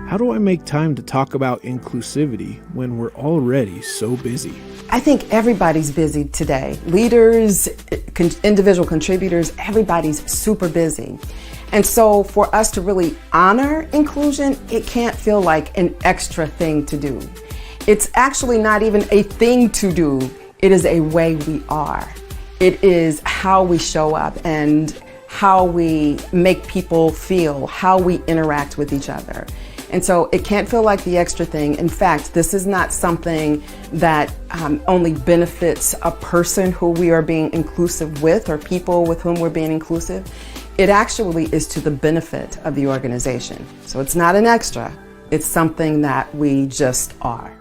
How do I make time to talk about inclusivity when we're already so busy? I think everybody's busy today. Leaders, individual contributors, everybody's super busy. And so for us to really honor inclusion, it can't feel like an extra thing to do. It's actually not even a thing to do. It is a way we are. It is how we show up and how we make people feel, how we interact with each other. And so it can't feel like the extra thing. In fact, this is not something that only benefits a person who we are being inclusive with or people with whom we're being inclusive. It actually is to the benefit of the organization. So it's not an extra, it's something that we just are.